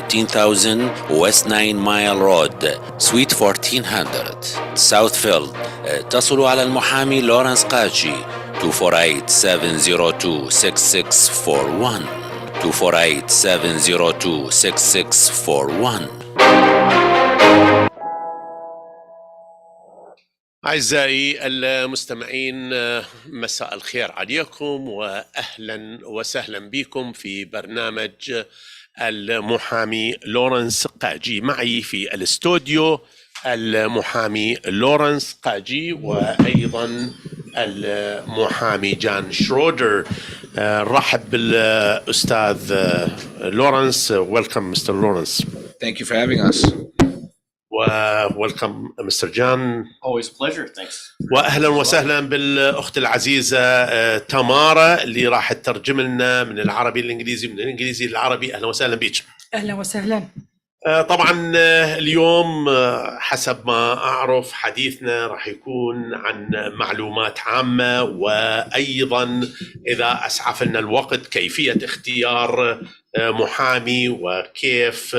10,000 West 9 Mile Road, Suite 1400, Southfield. اتصلوا على المحامي لورنس قاجي 248-702-6641 248-702-6641. أعزائي المستمعين، مساء الخير عليكم وأهلا وسهلا بكم في برنامج المحامي لورنس قاجي. معي في الاستوديو المحامي لورنس قاجي وأيضا المحامي جان شرودر. رحب بالأستاذ لورنس. Welcome Mr. Lawrence. Thank you for having us. welcome Mr. John. Always a pleasure. Thanks. واهلا وسهلا بالاخت العزيزه تمارا اللي راح تترجم لنا من العربي للانجليزي من الانجليزي للعربي. اهلا وسهلا بك. اهلا وسهلا. طبعا اليوم حسب ما اعرف حديثنا راح يكون عن معلومات عامه، وايضا اذا اسعف لنا الوقت كيفيه اختيار محامي وكيف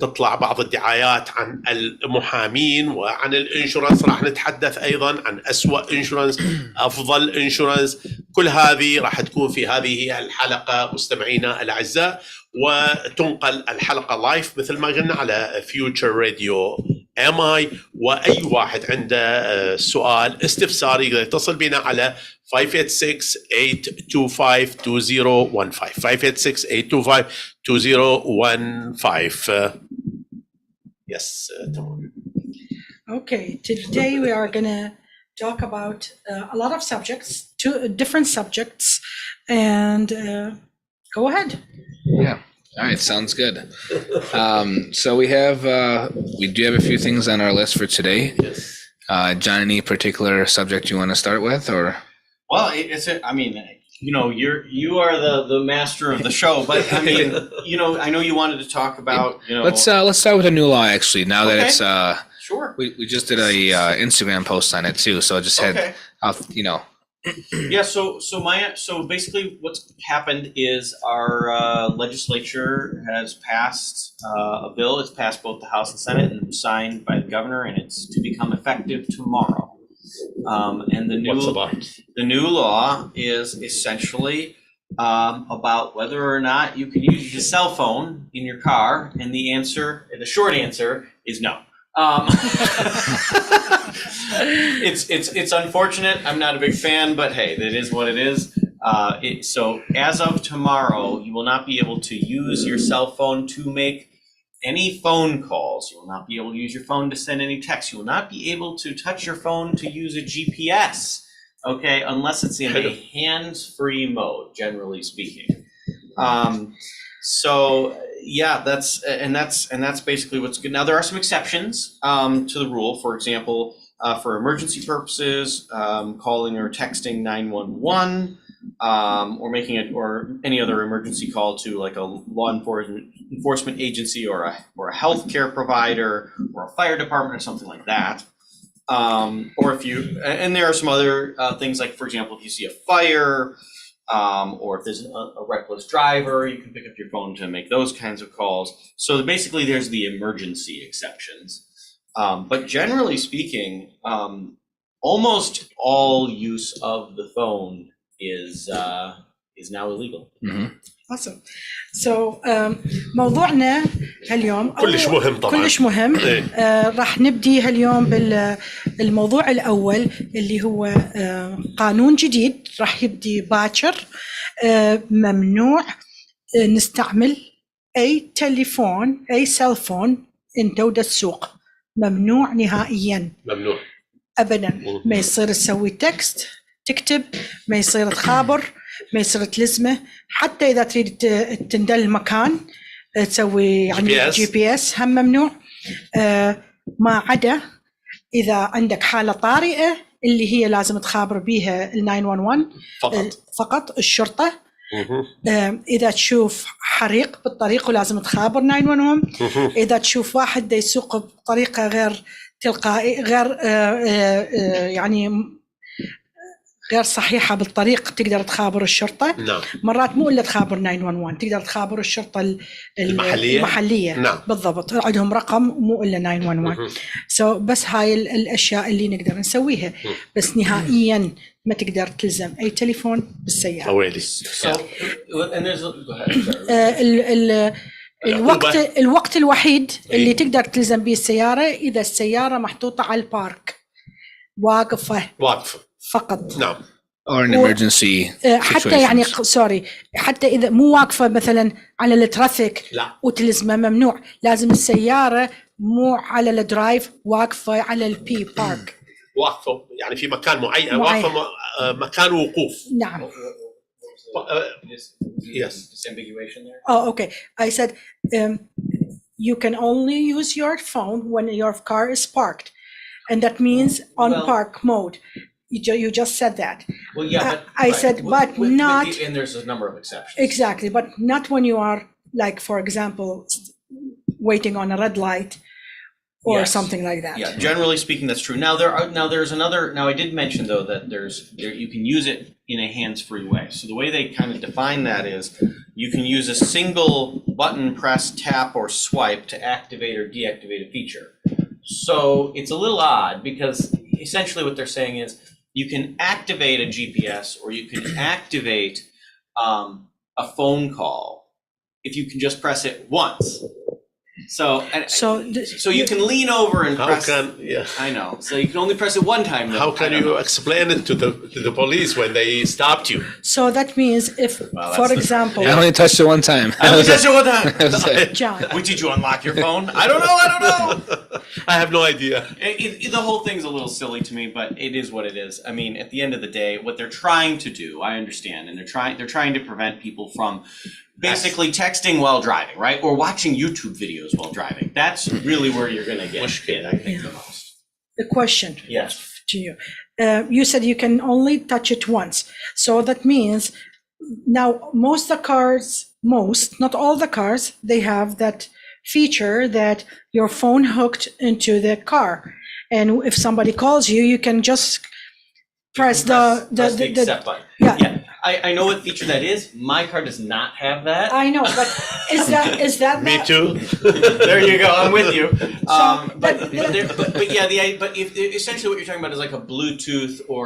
تطلع بعض الدعايات عن المحامين وعن الانشورنس. راح نتحدث ايضا عن أسوأ انشورنس، افضل انشورنس. كل هذه راح تكون في هذه الحلقه مستمعينا الاعزاء، وتنقل الحلقه لايف مثل ما قلنا على فيوتشر راديو MI. واي واحد عنده سؤال استفسار يقدر يتصل بنا على 586-825-2015 586-825-2015. Yes, تمام. Okay, today we are going to talk about a lot of subjects, two different subjects, and go ahead. Yeah. All right. Sounds good. So we do have a few things on our list for today. Yes. John, any particular subject you want to start with, or? Well, you are the master of the show, but I mean, I know you wanted to talk about, Let's start with a new law, actually, now that it's, Sure. We just did a Instagram post on it too. So I just had, Yeah. So basically what's happened is our legislature has passed a bill. It's passed both the House and Senate and signed by the governor, and it's to become effective tomorrow. And the new law is essentially about whether or not you can use your cell phone in your car, and the short answer is no. It's unfortunate. I'm not a big fan, but hey, that is what it is. So as of tomorrow, you will not be able to use your cell phone to make any phone calls. You will not be able to use your phone to send any text. You will not be able to touch your phone to use a GPS, okay, unless it's in a hands-free mode, generally speaking. So yeah, that's basically what's good. Now there are some exceptions to the rule. For example, for emergency purposes, calling or texting 911, or making it or any other emergency call to like a law enforcement agency or a healthcare provider or a fire department or something like that. Or if you and there are some other things, like for example, if you see a fire. Or if there's a reckless driver, you can pick up your phone to make those kinds of calls. So basically there's the emergency exceptions. But generally speaking, almost all use of the phone is now illegal. Mm-hmm. Awesome. So موضوعنا هاليوم كلش مهم طبعا. كلش مهم. راح نبدي هاليوم بالموضوع الأول اللي هو قانون جديد راح يبدي باكر. ممنوع نستعمل أي تليفون أي سيلفون انت ودا السوق. ممنوع نهائيا. ممنوع. أبدا. ما يصير تسوي تكست تكتب، ما يصير تخابر، ما يصير تلزمه. حتى إذا تريد تندل مكان تسوي يعني GPS هم ممنوع. ما عدا إذا عندك حالة طارئة اللي هي لازم تخابر بيها ال 911 فقط الشرطة. إذا تشوف حريق بالطريق ولازم تخابر 911. إذا تشوف واحد دا يسوق بطريقة غير تلقائي غير يعني غير صحيحة بالطريق تقدر تخابر الشرطة. نعم. مرات مو إلا تخابر 911، تقدر تخابر الشرطة المحلية. نعم. بالضبط، عندهم رقم مو إلا 911. بس هاي الأشياء اللي نقدر نسويها. بس نهائيا ما تقدر تلزم أي تليفون بالسيارة. أويلي. الوقت الوحيد اللي تقدر تلزم به السيارة إذا السيارة محطوطة على البارك واقفة فقط. نعم. or an emergency حتى يعني حتى إذا مو واقفة مثلا على الترافيك وتلزمه ممنوع. لازم السيارة مو على الدرايف، واقفة على البي بارك، واقفة يعني في مكان معين. واقفة مكان وقوف. نعم. Yes. Disambiguation there. Oh, okay. I said you can only use your phone when your car is parked, and that means on park mode. You just said that. Well, yeah, but I said, but not. And there's a number of exceptions. Exactly, but not when you are, like, for example, waiting on a red light or something like that. Yeah, generally speaking, that's true. There's another. Now, I did mention though that you can use it in a hands-free way. So the way they kind of define that is you can use a single button press, tap, or swipe to activate or deactivate a feature. So it's a little odd because essentially what they're saying is you can activate a GPS or you can activate a phone call if you can just press it once. So you can lean over and press. I know. So you can only press it one time. How can you explain it to the police when they stopped you? So that means if, for example, I only touched it one time. John, did you unlock your phone? I don't know. I have no idea. The whole thing's a little silly to me, but it is what it is. I mean, at the end of the day, what they're trying to do, I understand, and they're trying to prevent people from basically texting while driving, right? Or watching YouTube videos while driving. That's really where you're going to get hit, I think, the most. The question to you. You said you can only touch it once. So that means now not all the cars, they have that feature that your phone hooked into the car. And if somebody calls you, you can just press the accept button. Yeah. I know what feature that is. My car does not have that. I know, but is that Me too. There you go. I'm with you. But if essentially what you're talking about is like a Bluetooth or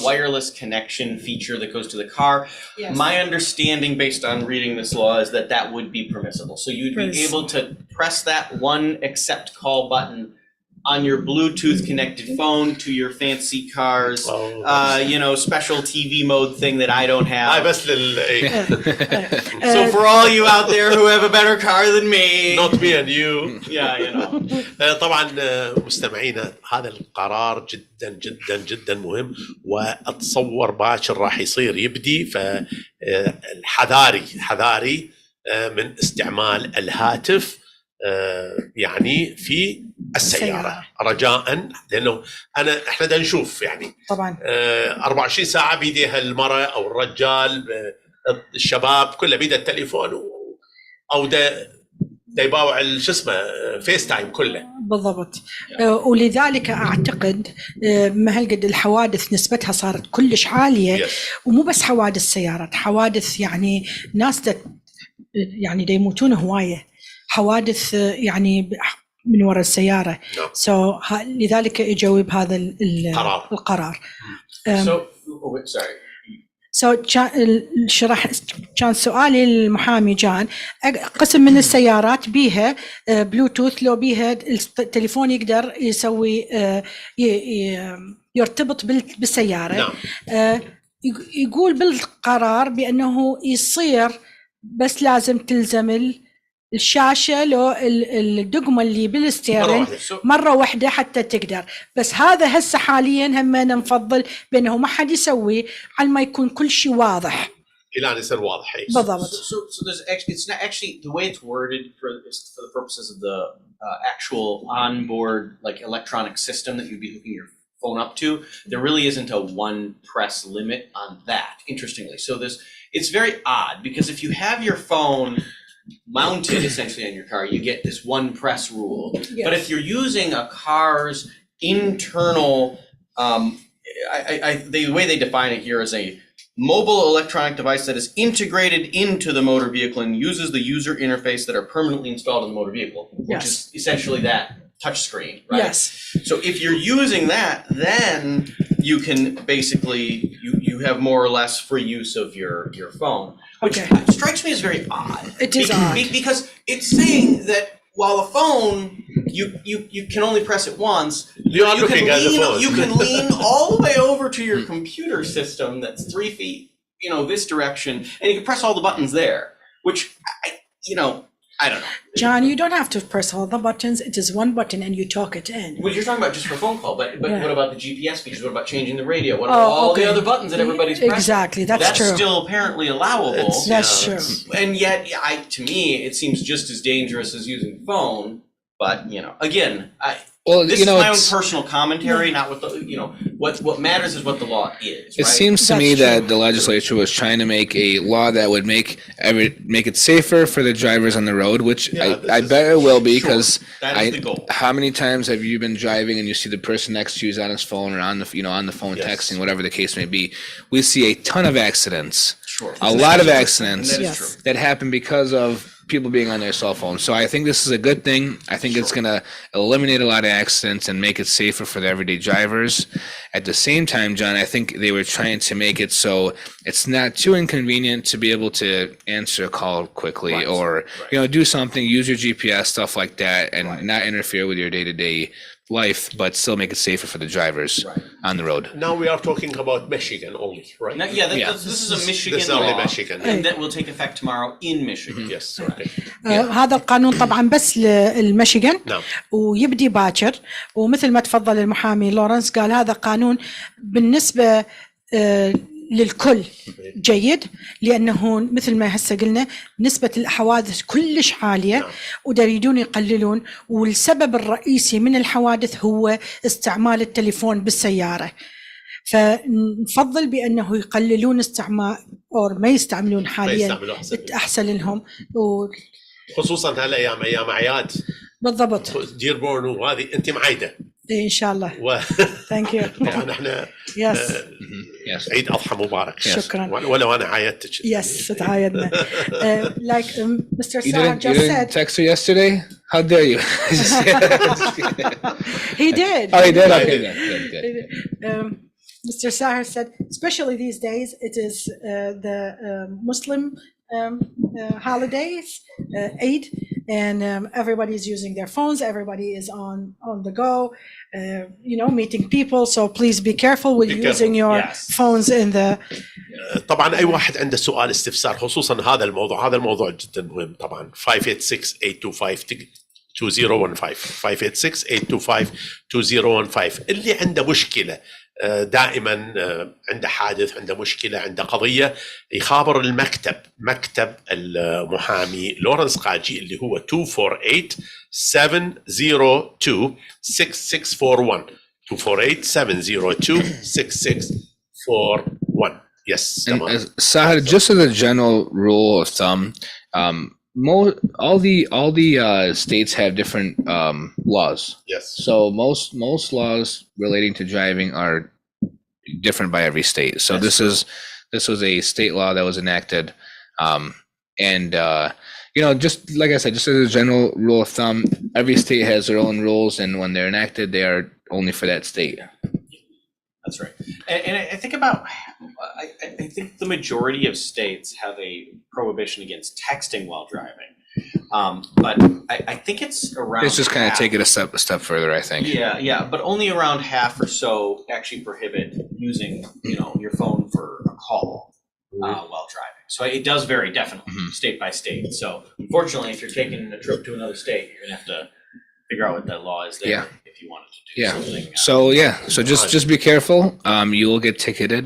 wireless connection feature that goes to the car. Yes. My understanding, based on reading this law, is that would be permissible. So you'd be able to press that one accept call button on your Bluetooth connected phone to your fancy car's, special TV mode thing that I don't have. So for all you out there who have a better car than me. Not me and you. طبعا مستمعينا، هذا القرار جدا جدا جدا مهم، واتصور باكر راح يصير يبدي. فالحذاري من استعمال الهاتف يعني في السيارة رجاء، لأنه احنا دا نشوف يعني طبعا 24 ساعة بيديها المرأة أو الرجال، الشباب كله بيده التليفون أو دا يباوع شو اسمه فيس تايم كله. بالضبط. ولذلك أعتقد ما هالقد الحوادث نسبتها صارت كلش عالية. ومو بس حوادث سيارات، حوادث يعني ناس يعني دا يموتون هواية، حوادث يعني من وراء السيارة. لذلك اجوا بهذا القرار. كان سؤالي للمحامي جان، قسم من السيارات بيها بلوتوث، لو بيها التليفون يقدر يسوي يرتبط بالسيارة. يقول بالقرار بأنه يصير، بس لازم تلزم الشاشة لو الدقمة اللي بالستيرن مرة واحدة حتى تقدر. بس هذا هسه حاليا هم أنا نفضل بأنه ما حد يسوي على ما يكون كل شيء واضح. إلى أن يصير واضح. بالضبط. So there's actually, it's not actually the way it's worded for the purposes of the actual onboard like electronic system that you'd be hooking your phone up to. There really isn't a one press limit on that. Interestingly, so it's very odd because if you have your phone mounted essentially on your car, you get this one press rule. But if you're using a car's internal the way they define it here is a mobile electronic device that is integrated into the motor vehicle and uses the user interface that are permanently installed in the motor vehicle, which is essentially that touch screen, right? Yes. So if you're using that, then you can basically, you have more or less free use of your phone, which strikes me as very odd. It is odd. Because it's saying that while a phone, you can only press it once. You can lean all the way over to your computer system that's 3 feet, this direction, and you can press all the buttons there. Which, I don't know. John, you don't have to press all the buttons. It is one button and you talk it in. Well, you're talking about just for phone call, but what about the GPS features? What about changing the radio? What about all the other buttons that everybody's pressing? Exactly, that's true. That's still apparently allowable. That's true. And yet, to me, it seems just as dangerous as using the phone. But again, this is my own personal commentary, not what what matters is what the law is. It seems to me that the legislature was trying to make a law that would make it safer for the drivers on the road, which I bet it will be, because how many times have you been driving and you see the person next to you is on his phone or on the phone texting, whatever the case may be? We see a ton of accidents, a lot of accidents that happen because of people being on their cell phone. So I think this is a good thing. I think it's going to eliminate a lot of accidents and make it safer for the everyday drivers. At the same time, John, I think they were trying to make it so it's not too inconvenient to be able to answer a call quickly or, do something, use your GPS, stuff like that, and not interfere with your day-to-day life, but still make it safer for the drivers on the road. Now we are talking about Michigan only, right? This is a Michigan law, and that will take effect tomorrow in Michigan. Yes. Okay. هذا القانون طبعا بس للميشيغان ويبدي باكر، ومثل ما تفضل المحامي لورنس قال هذا قانون بالنسبة للكل جيد، لأنه مثل ما هسه قلنا نسبة الحوادث كلش عالية ويريدون يقللون، والسبب الرئيسي من الحوادث هو استعمال التليفون بالسيارة. فنفضل بأنه يقللون استعمال أو ما يستعملون حاليا أحسن لهم، خصوصا هالأيام أيام أعياد بالضبط ديربورن وهذه أنت معايدة إن شاء الله. Thank you. طبعا احنا عيد أضحى مبارك. شكرا. ولو أنا عايدتك. Yes, تعايدنا. Like Mr. You Sahar just didn't said. text her yesterday? How dare you? He did. Oh, he did? Okay, good. Mr. Sahar said, especially these days, it is the Muslim holidays, Eid, and everybody is using their phones. Everybody is on the go, meeting people. So please be careful with using your phones in the. طبعا أي واحد عنده سؤال استفسار خصوصا هذا الموضوع جدا مهم. طبعا 586-825-2015 اللي عنده مشكلة دائما عنده حادث، عنده مشكلة، عنده قضية، يخابر المكتب، مكتب المحامي لورنس قاجي اللي هو 248-702-6641 248-702-6641. Yes. And Sahar, just as a general rule of thumb, all the states have different laws. Yes. So most laws relating to driving are different by every state. So this was a state law that was enacted, just like I said, just as a general rule of thumb, every state has their own rules, and when they're enacted, they are only for that state. That's right. And I think I think the majority of states have a prohibition against texting while driving. But I think it's around. It's just kind of take it a step further, I think. Yeah. But only around half or so actually prohibit using, your phone for a call while driving. So it does vary definitely state by state. So unfortunately, if you're taking a trip to another state, you're gonna have to figure out what that law is there if you wanted to do something. So just be careful. You will get ticketed.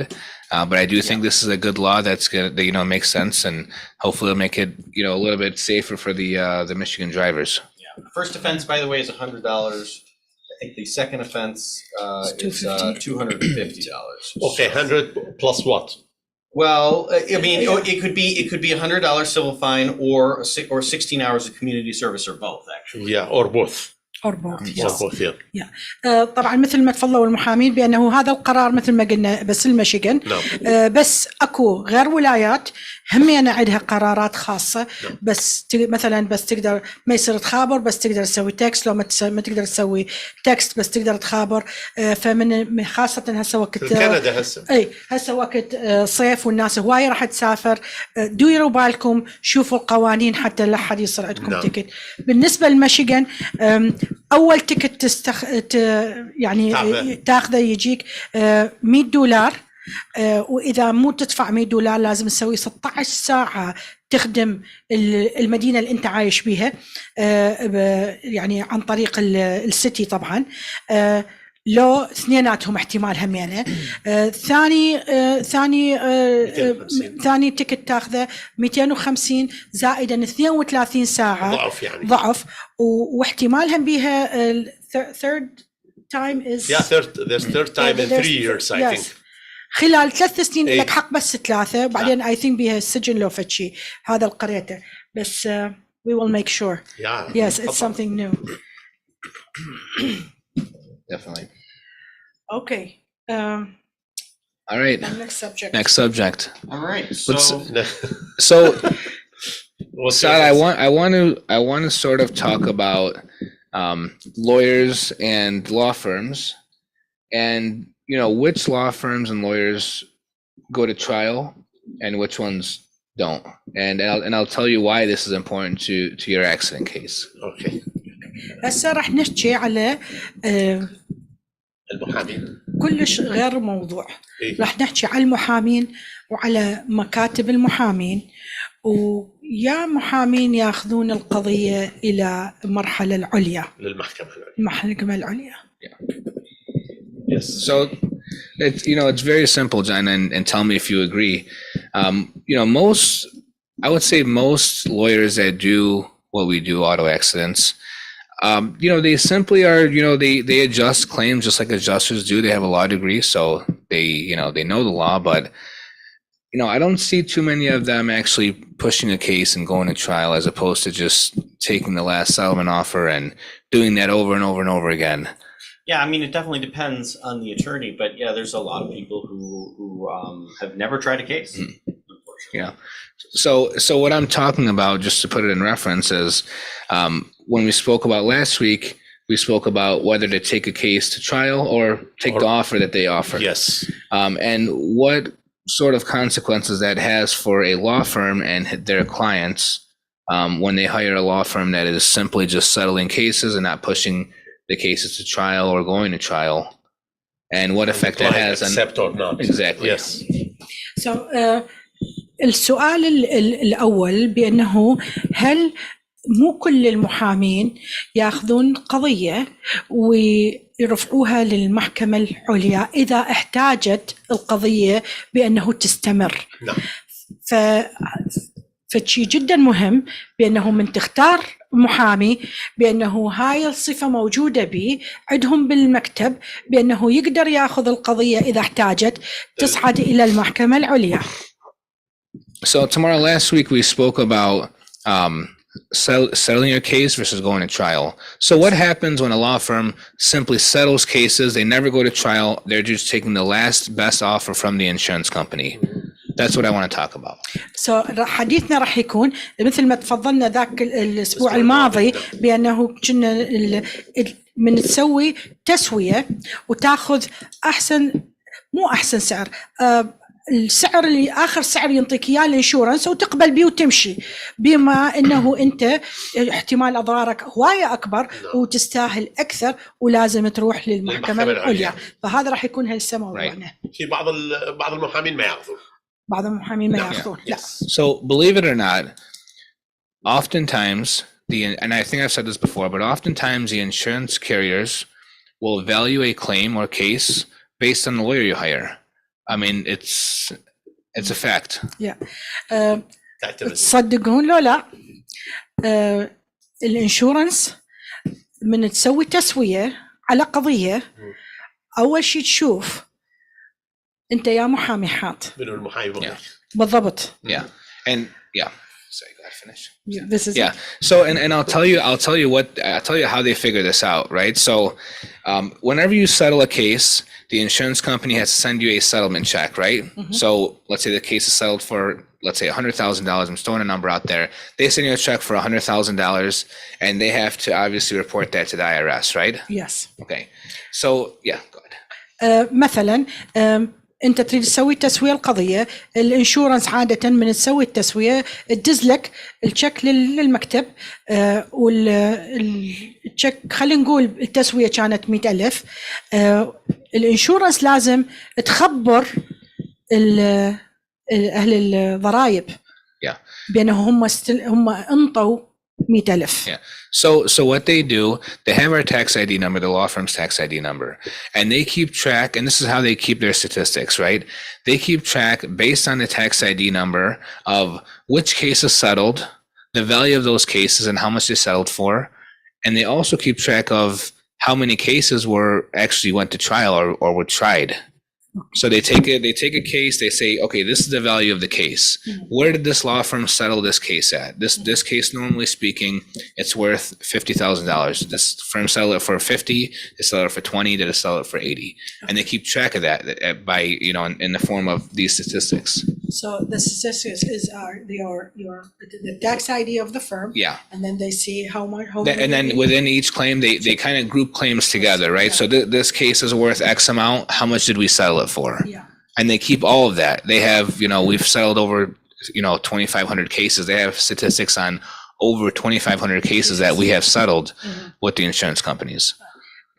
But I do think this is a good law that's gonna make sense, and hopefully it'll make it a little bit safer for the Michigan drivers. Yeah. The first offense, by the way, is $100. I think the second offense is $250. Okay, 100 plus what? Well, I mean, it could be $100 civil fine or 16 hours of community service, or both, actually. Yeah, or both. or both. or Yes. both, yeah. طبعا مثل ما تفضلوا المحامين بأنه هذا القرار مثل ما قلنا بس الميشيغان. بس أكو غير ولايات هم يعني عندها قرارات خاصة. بس مثلا بس تقدر ما يصير تخابر، بس تقدر تسوي تكست. لو ما تقدر تسوي تكست بس تقدر تخابر. فمن خاصة هسه وقت كندا هسه وقت صيف والناس هواي راح تسافر. ديروا بالكم، شوفوا القوانين حتى لا حد يصير عندكم تيكت. بالنسبة للميشيغان أول تيكت يعني تاخذه يجيك $100. وإذا مو تدفع $100 لازم تسوي 16 ساعة تخدم المدينة اللي أنت عايش بيها، يعني عن طريق السيتي طبعا. لو اثنيناتهم احتمال همينة. ثاني تيكت تاخذه 250 زائدا 32 ساعة ضعف يعني. ضعف. واحتمالهم بيها third time is there's third time in 3 years I think. خلال 3 سنين لك حق بس 3. بعدين I think بيها السجن لو فتشي هذا القريته. بس we will make sure. Yes, it's something new. Definitely. Okay. All right. Next subject. All right. So Sad, I want to sort of talk about lawyers and law firms, and which law firms and lawyers go to trial and which ones don't, and I'll tell you why this is important to your accident case. Okay. هسه راح نحكي على المحامي. كلش غير موضوع. راح نحكي على المحامين وعلى مكاتب المحامين، ويا محامين ياخذون القضية إلى المرحلة العليا المحكمة العليا. Yes. So it's very simple, John, and tell me if you agree. I would say most lawyers that do what we do, auto accidents, they simply are, they adjust claims just like adjusters do. They have a law degree, so they know the law, but I don't see too many of them actually pushing a case and going to trial, as opposed to just taking the last settlement offer and doing that over and over and over again. Yeah, I mean, it definitely depends on the attorney, but yeah, there's a lot of people who have never tried a case. Yeah. So what I'm talking about, just to put it in reference, is when we spoke about last week, we spoke about whether to take a case to trial or take the offer that they offer. Yes. And what sort of consequences that has for a law firm and their clients when they hire a law firm that is simply just settling cases and not pushing the cases to trial or going to trial, and what effect that has on accept or not. Exactly. Yes. So السؤال الأول بأنه هل مو كل المحامين ياخذون قضية ويرفعوها للمحكمة العليا إذا احتاجت القضية بأنه تستمر. نعم. فشي جدا مهم بأنه من تختار محامي بأنه هاي الصفة موجودة به عندهم بالمكتب، بأنه يقدر ياخذ القضية إذا احتاجت تصعد إلى المحكمة العليا. So tomorrow, last week we spoke about settling your case versus going to trial. So what happens when a law firm simply settles cases? They never go to trial. They're just taking the last best offer from the insurance company. That's what I want to talk about. So حديثنا راح يكون مثل ما تفضلنا ذاك الأسبوع الماضي بأنه كنا من تسوي تسوية وتأخذ مو أحسن سعر، السعر اللي آخر سعر ينطيك إياه الانشورنس وتقبل بيه وتمشي، بما إنه أنت احتمال أضرارك هواية أكبر وتستاهل أكثر ولازم تروح للمحكمة العليا. فهذا راح يكون هالسنة موضوعنا. في بعض المحامين ما يأخذون. بعض المحامين ما يأخذون. لا. So believe it or not, oftentimes and I think I've said this before, but oftentimes the insurance carriers will value a claim or case based on the lawyer you hire. I mean, it's a fact. Yeah. تصدقون لو لا الانشورنس من تسوي تسوية على قضية أول شيء تشوف أنت يا محامي حاط منو المحامي Yeah. بالضبط. Yeah. And yeah. Sorry, go ahead, finish. This is Yeah. So, and I'll tell you how they figure this out, right? So, whenever you settle a case, the insurance company has to send you a settlement check, right? So, let's say the case is settled for, let's say $100,000. I'm throwing a number out there. They send you a check for $100,000, and they have to obviously report that to the IRS, right? yes. Okay. So, yeah, go ahead. مثلا انت تريد تسوي تسوية القضية، الانشورنس عادة من تسوي التسوية تدز لك التشيك للمكتب، والتشيك خلينا نقول التسوية كانت 100,000. الانشورنس لازم تخبر أهل الضرائب بأنهم هم انطوا 100,000. Yeah. So what they do, they have our tax ID number, the law firm's tax ID number, and they keep track, and this is how they keep their statistics, right? They keep track based on the tax ID number of which cases settled, the value of those cases and how much they settled for. And they also keep track of how many cases were actually went to trial or were tried. So they take a case, they say, okay, this is the value of the case. Where did this law firm settle this case at? This case, normally speaking, it's worth $50,000. This firm settled it for 50, they settled it for 20, they settled it for 80. And they keep track of that by, in the form of these statistics. So the statistics are the tax ID of the firm. Yeah. And then they see how much. And then within each claim, they kind of group claims together, right? So this case is worth X amount. How much did we settle it for? Yeah. And they keep all of that. They have, we've settled over, 2,500 cases. They have statistics on over 2,500 cases that we have settled with the insurance companies.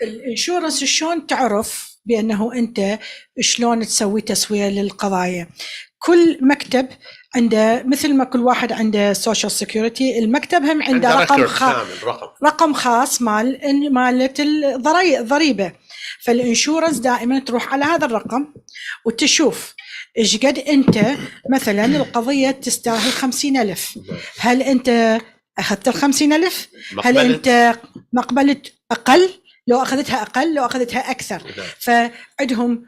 الانشورنس شلون تعرف بأنه أنت شلون تسوي تسوية للقضايا؟ كل مكتب عنده مثل ما كل واحد عنده سوشيال سيكيورتي، المكتب هم عنده رقم خاص مالة الضريبة. فالانشورنس دائما تروح على هذا الرقم وتشوف ايش قد انت مثلا القضية تستاهل 50,000. هل انت اخذت 50,000؟ هل انت مقبلت اقل؟ لو اخذتها اقل، لو اخذتها اكثر. فعندهم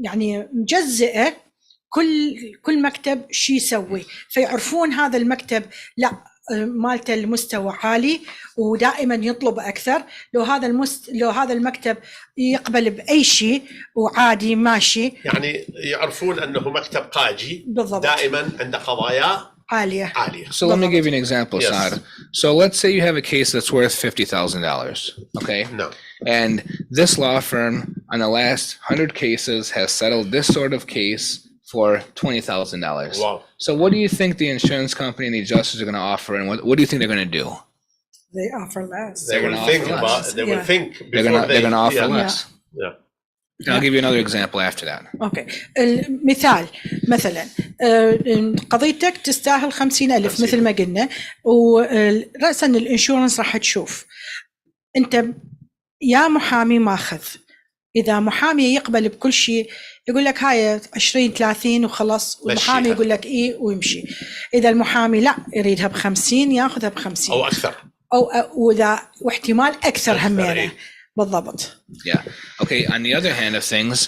يعني مجزئة كل مكتب شي يسوي، فيعرفون هذا المكتب لا مالته المستوى عالي ودائما يطلب اكثر. لو هذا المكتب يقبل باي شيء وعادي ماشي، يعني يعرفون انه مكتب قاجي بالضبط. دائما عنده قضايا عالية. So let me give you an example, Saad. So let's say you have a case that's worth $50,000, okay? No. And this law firm on the last 100 cases has settled this sort of case for $20,000. Wow. So what do you think the insurance company and the adjusters are going to offer, and what do you think they're going to do? They offer less. They will think about. They will think. They're going to offer less. Yeah. I'll give you another example after that. اوكي. المثال مثلا قضيتك تستاهل 50,000 مثل ما قلنا، ورأسا الانشورنس راح تشوف انت يا محامي ماخذ. اذا محامي يقبل بكل شيء يقول لك هاي 20-30 وخلاص، والمحامي يقول لك ايه ويمشي. اذا المحامي لا يريدها ب50 ياخذها ب50 او اكثر، وذا واحتمال اكثر همينه. بالضبط. Yeah. Okay. On the other hand of things,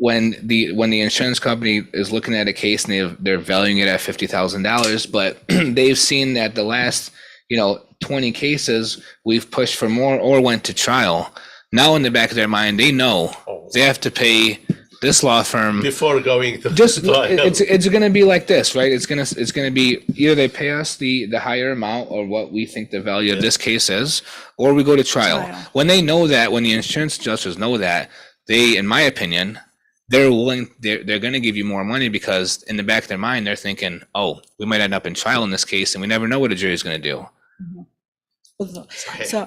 when the insurance company is looking at a case and they're valuing it at $50,000, but they've seen that the last 20 cases we've pushed for more or went to trial. Now in the back of their mind, they know they have to pay this law firm before going to it's going to be like this, right? It's going to be either they pay us the higher amount or what we think the value of this case is, or we go to trial. When they know that, when the insurance adjusters know that, they, in my opinion, they're going to give you more money, because in the back of their mind they're thinking, oh, we might end up in trial in this case and we never know what a jury is going to do. So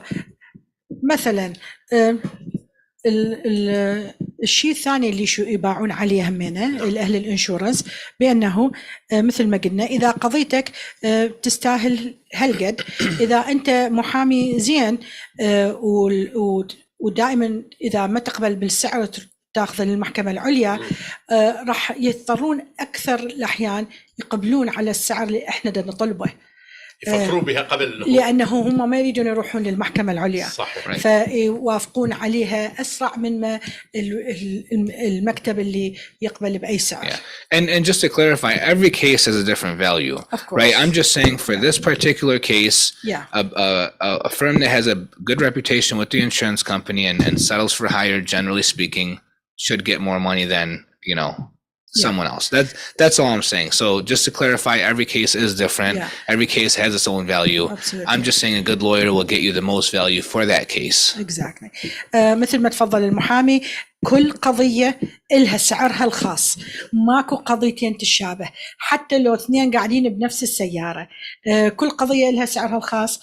مثلا الشيء الثاني اللي شو يباعون عليه همينه الأهل الانشورنس، بأنه مثل ما قلنا إذا قضيتك تستاهل هالقد، إذا أنت محامي زين ودائما إذا ما تقبل بالسعر تاخذ للمحكمة العليا، راح يضطرون أكثر الأحيان يقبلون على السعر اللي إحنا دا نطلبه. يفكروا بها قبل لأنه هم ما يريدون يروحون للمحكمة العليا. صحيح. فيوافقون عليها أسرع من ما المكتب اللي يقبل بأي سعر. Yeah. And just to clarify, every case has a different value, Of course. right? I'm just saying for this particular case, a firm that has a good reputation with the insurance company and settles for higher, generally speaking, should get more money than, someone else. That's all I'm saying. So just to clarify, every case is different. Every case has its own value. Absolutely. I'm just saying a good lawyer will get you the most value for that case. Exactly. مثل ما تفضل المحامي، كل قضية إلها سعرها الخاص، ماكو قضيتين تشابه حتى لو اثنين قاعدين بنفس السيارة. كل قضية إلها سعرها الخاص،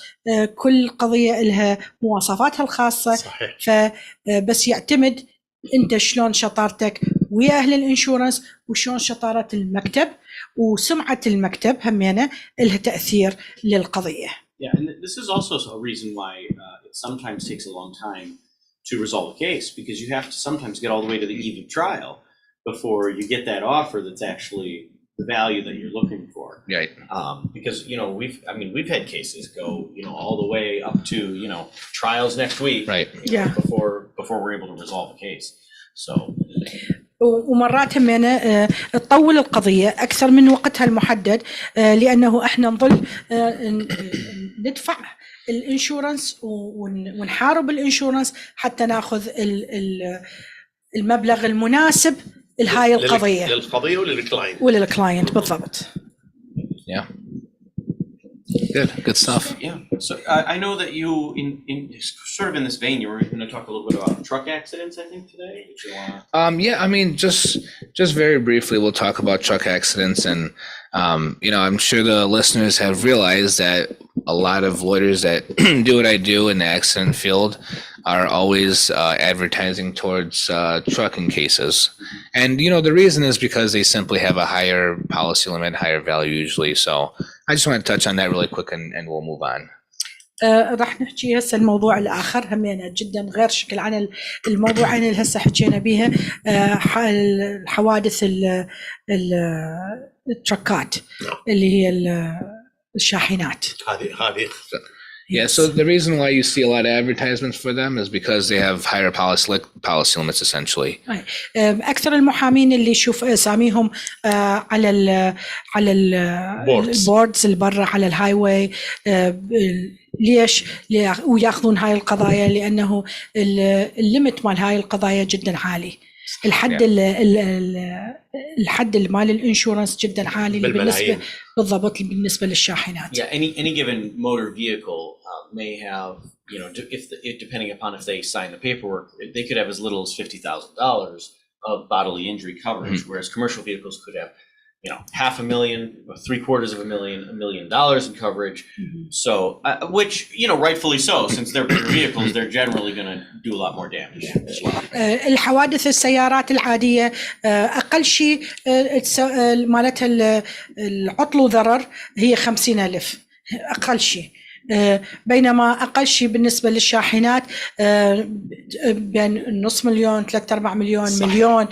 كل قضية إلها مواصفاتها الخاصة. صحيح. فبس يعتمد أنت شلون شطارتك ويا أهل الإنشورنس وشلون شطارة المكتب وسمعة المكتب همينة إلها تأثير للقضية. Yeah, and this is also a reason why it sometimes takes a long time to resolve a case, because you have to sometimes get all the way to the eve of trial before you get that offer that's actually the value that you're looking for. Right. Because we've had cases go all the way up to trials next week. Right. Yeah. Before we're able to resolve a case. So. ومرات همينة تطول القضية أكثر من وقتها المحدد، لأنه إحنا نظل ندفع الانشورنس ونحارب الانشورنس حتى ناخذ المبلغ المناسب لهاي القضية للقضية وللكلاينت بالضبط. Yeah. Good stuff. Yeah. So I know that you, in sort of in this vein, you were going to talk a little bit about truck accidents, I think, today. Did you want to... Yeah. I mean, just very briefly, we'll talk about truck accidents, and I'm sure the listeners have realized that a lot of lawyers that do what I do in the accident field are always advertising towards trucking cases, and the reason is because they simply have a higher policy limit, higher value usually. So I just want to touch on that really quick, and we'll move on. راح نحكي هسه الموضوع الآخر همينة جدا غير شكل عن الموضوعين اللي هسه حكينا بيها، الحوادث التركات اللي هي الشاحنات. هذه. Yeah, so the reason why you see a lot of advertisements for them is because they have higher policy limits essentially. أكثر المحامين اللي يشوف أساميهم على البوردز اللي برا على الهاي واي، ليش وياخذون هاي القضايا؟ لأنه الليمت مال هاي القضايا جدا عالي، الحد مال الانشورنس جدا عالي بالنسبة بالضبط بالنسبة للشاحنات. Yeah, any given motor vehicle may have, if depending upon if they sign the paperwork, they could have as little as $50,000 of bodily injury coverage, whereas commercial vehicles could have, $500,000, $750,000, $1 million in coverage. So, which, rightfully so, since they're bigger vehicles, they're generally going to do a lot more damage as well. الحوادث السيارات العادية أقل شيء مالتها العطل وضرر هي 50,000 أقل شيء، بينما أقل شيء بالنسبة للشاحنات بين $500,000 3-4 مليون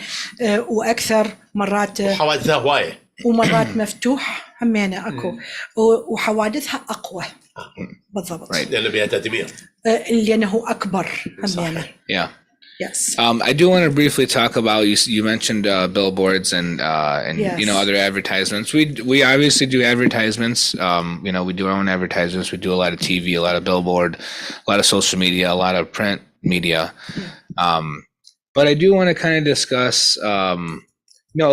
وأكثر مرات. حوادثها هواية ومرات مفتوح همينة أكو، وحوادثها أقوى بالضبط. لأنه بها تدمير. لأنه أكبر همينة. Yeah. Yes. I do want to briefly talk about, you mentioned billboards and yes. Other advertisements. We obviously do advertisements. We do our own advertisements. We do a lot of TV, a lot of billboard, a lot of social media, a lot of print media. But I do want to kind of discuss,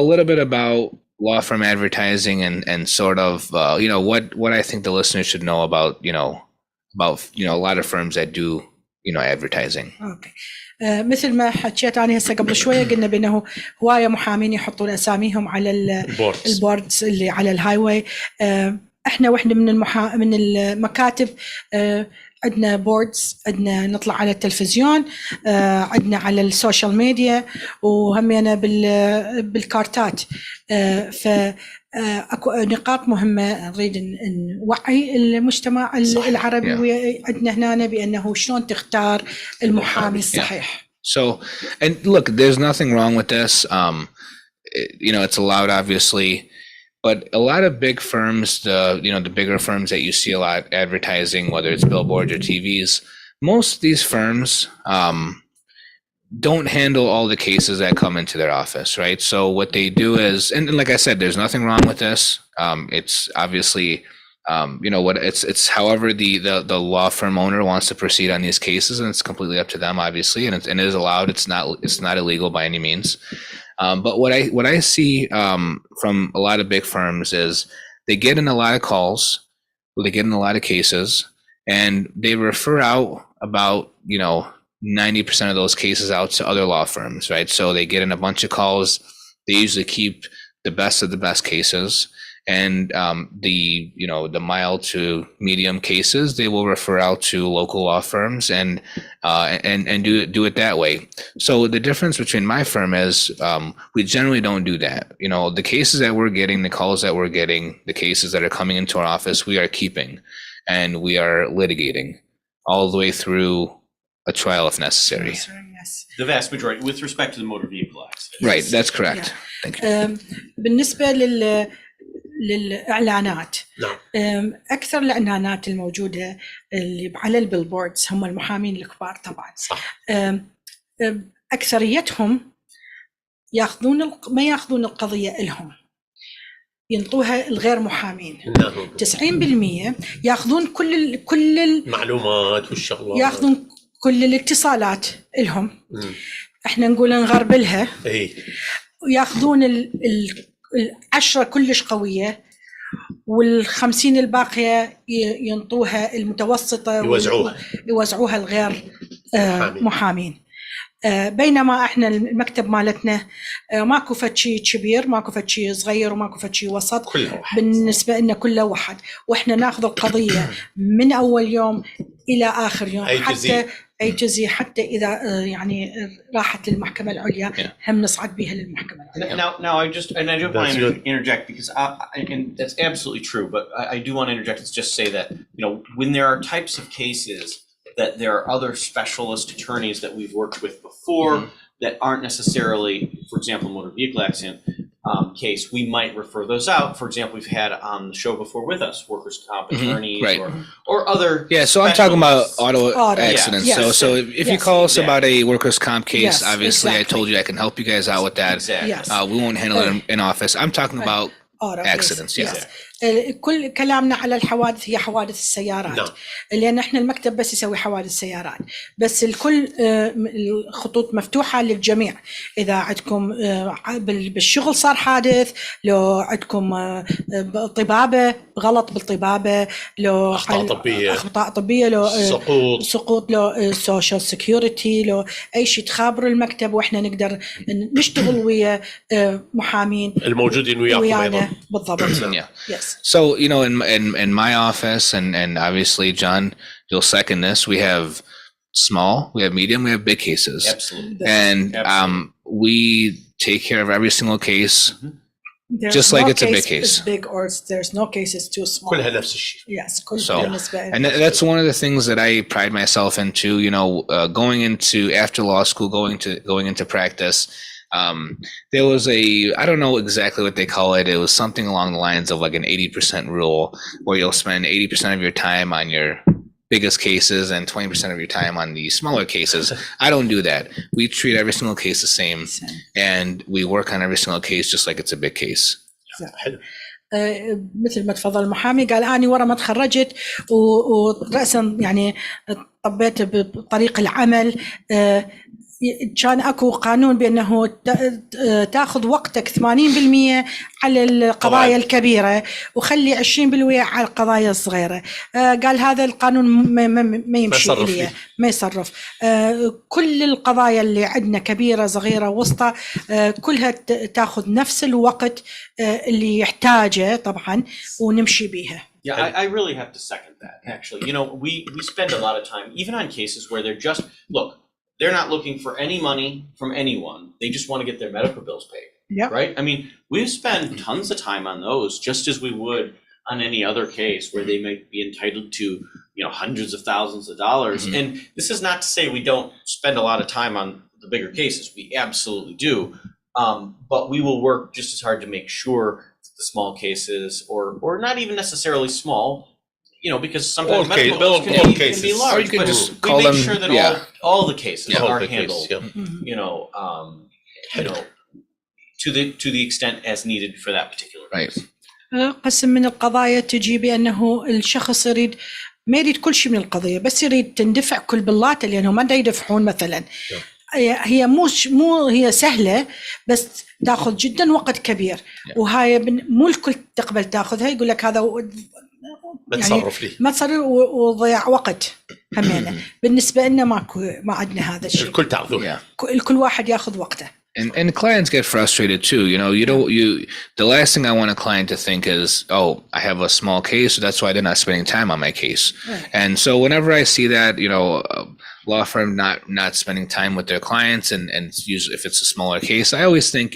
a little bit about law firm advertising and sort of, what I think the listeners should know about a lot of firms that do, advertising. Okay. مثل ما حكيت أنا هسه قبل شوية، قلنا بأنه هواية محامين يحطون أساميهم على البوردز اللي على الهاي واي. إحنا واحدة من المكاتب عندنا بوردز، عندنا نطلع على التلفزيون، عندنا على السوشيال ميديا، وهمينا بالكارتات. اكو نقاط مهمه نريد نوعي المجتمع العربي وعندنا هنا بانه شلون تختار المحامي الصحيح. So, and look, there's nothing wrong with this. It's allowed, obviously. But a lot of big firms, the bigger firms that you see a lot advertising, whether it's billboards or TVs, most of these firms don't handle all the cases that come into their office, right? So what they do is, and like I said, there's nothing wrong with this. It's obviously, it's however the law firm owner wants to proceed on these cases, and it's completely up to them, obviously, and it is allowed. It's not illegal by any means. But what I see from a lot of big firms is they get in a lot of calls, they get in a lot of cases, and they refer out about 90% of those cases out to other law firms, right? So they get in a bunch of calls. They usually keep the best of the best cases, and the mild to medium cases they will refer out to local law firms and do it that way. So the difference between my firm is we generally don't do that. The cases that we're getting, the calls that we're getting, the cases that are coming into our office, we are keeping, and we are litigating all the way through a trial if necessary. Yes. The vast majority, with respect to the motor vehicle accident. Right, that's correct. Yeah. Thank you. بالنسبة للإعلانات، نعم. أكثر الإعلانات الموجودة اللي على البيلبوردز هم المحامين الكبار طبعا. صح. أكثريتهم ما ياخذون القضية إلهم، ينطوها الغير محامين. 90% ياخذون كل المعلومات والشغلات، ياخذون كل الاتصالات إلهم. احنا نقول نغربلها. وياخذون 10 كلش قوية، وال50 الباقية ينطوها المتوسطة، يوزعوها الغير محامين. بينما احنا المكتب مالتنا ماكو فشي كبير، ماكو فشي صغير، وماكو فشي وسط، بالنسبة لنا كله واحد، واحنا ناخذ القضية من اول يوم الى اخر يوم، حتى اي جزء، حتى اذا راحت للمحكمة العليا هم نصعد بها للمحكمة العليا. Now I do want to interject, because and that's absolutely true, but I do want to interject and just say that when there are types of cases that there are other specialist attorneys that we've worked with before that aren't necessarily, for example, motor vehicle accident case, we might refer those out. For example, we've had on the show before with us workers' comp attorneys, right, or other. Yeah, so I'm talking about auto accidents. Yeah. So if you call us about a workers' comp case, obviously I told you I can help you guys out with that. We won't handle it in office. I'm talking about accidents. Yes. كل كلامنا على الحوادث هي حوادث السيارات. لأن احنا المكتب بس يسوي حوادث سيارات، بس الكل الخطوط مفتوحة للجميع. إذا عندكم بالشغل صار حادث، لو عندكم طبابة غلط بالطبابة، لو أخطاء طبية، لو سقوط، لو سوشيال سيكيورتي، لو أي شيء، تخابروا المكتب وإحنا نقدر نشتغل ويا محامين الموجودين ويانا بالضبط. Yes. So, in my office, and obviously, John, you'll second this, we have small, we have medium, we have big cases. Absolutely. And we take care of every single case, just like it's a big case. It's big, or there's no case is too small. كلها نفس الشيء. Yes. And that's one of the things that I pride myself into, going into after law school, going into practice. There was I don't know exactly what they call it. It was something along the lines of like an 80% rule, where you'll spend 80% of your time on your biggest cases and 20% of your time on the smaller cases. I don't do that. We treat every single case the same, and we work on every single case just like it's a big case. مثل ما تفضل المحامي قال، أنا ورا ما تخرجت ورأسا طبيت بطريق العمل، كان اكو قانون بانه تاخذ وقتك 80% على القضايا الكبيره وخلي 20% على القضايا الصغيره. قال هذا القانون ما يمشي لي، ما يصرف. كل القضايا اللي عندنا كبيره صغيره وسطى كلها تاخذ نفس الوقت اللي يحتاجه طبعا ونمشي بيها. Yeah, I really have to second that, actually. We spend a lot of time, even on cases where they're just, they're not looking for any money from anyone. They just want to get their medical bills paid. Yeah. Right? I mean, we've spent tons of time on those, just as we would on any other case where they may be entitled to, hundreds of thousands of dollars. Mm-hmm. And this is not to say we don't spend a lot of time on the bigger cases. We absolutely do. But we will work just as hard to make sure the the small cases, or not even necessarily small, because sometimes medical bills can be large. Or you can just we call make them, sure that all the cases are handled, to the extent as needed for that particular case. قسم من القضايا تجي بأنه الشخص ما يريد كل شيء من القضية، بس يريد تندفع كل بلاته لأنه ما يدفعون مثلا. هي مو هي سهلة، بس تأخذ جدا وقت كبير، وهاي مو الكل تقبل تأخذها. يقول لك هذا ما تصرف وضيع وقت همينة. بالنسبة لنا ما عندنا هذا الشيء. الكل تأخذه. الكل واحد يأخذ وقته. And clients get frustrated too. The last thing I want a client to think is, oh, I have a small case, so that's why they're not spending time on my case. Right. And so whenever I see that, law firm not spending time with their clients, and usually if it's a smaller case, I always think,